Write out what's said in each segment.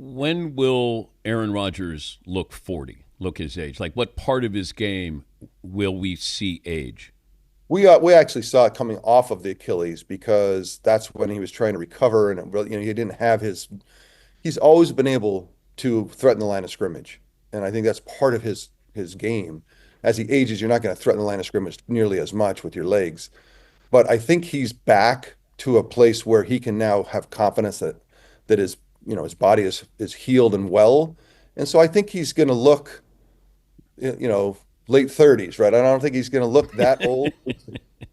When will Aaron Rodgers look 40, look his age? Like, what part of his game will we see age? We actually saw it coming off of the Achilles because that's when he was trying to recover, and he didn't have his. He's always been able to threaten the line of scrimmage, and I think that's part of his game. As he ages, you're not going to threaten the line of scrimmage nearly as much with your legs, but I think he's back to a place where he can now have confidence that his body is healed and well, and so I think he's going to look, late 30s, right? I don't think he's going to look that old.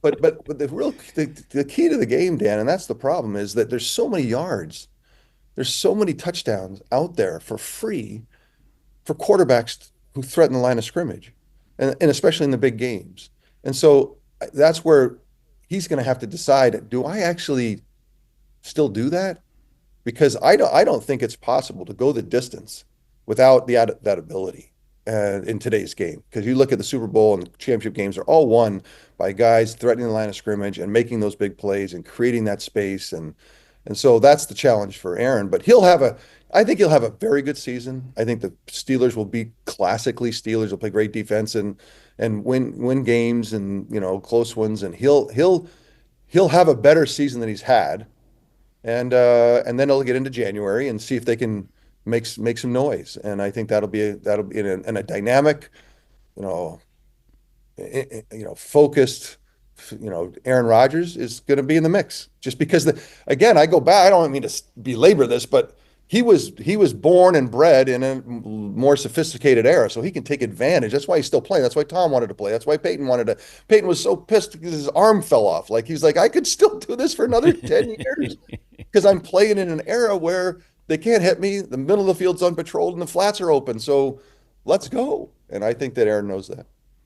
But the key to the game, Dan, and that's the problem, is that there's so many yards, there's so many touchdowns out there for free for quarterbacks who threaten the line of scrimmage, and especially in the big games. And so that's where he's going to have to decide, do I actually still do that? Because I don't think it's possible to go the distance without that ability in today's game. Because you look at the Super Bowl and the championship games are all won by guys threatening the line of scrimmage and making those big plays and creating that space. And so that's the challenge for Aaron. But I think he'll have a very good season. I think the Steelers will be classically Steelers. Will play great defense and win games and close ones. And he'll have a better season than he's had. And then they'll get into January and see if they can make some noise. And I think that'll be in a dynamic, you know, focused, Aaron Rodgers is going to be in the mix. Just because again, I go back. I don't mean to belabor this, but he was born and bred in a more sophisticated era, so he can take advantage. That's why he's still playing. That's why Tom wanted to play. That's why Peyton wanted to. Peyton was so pissed because his arm fell off. Like he's like, I could still do this for another 10 years because I'm playing in an era where they can't hit me. The middle of the field's unpatrolled and the flats are open. So let's go. And I think that Aaron knows that.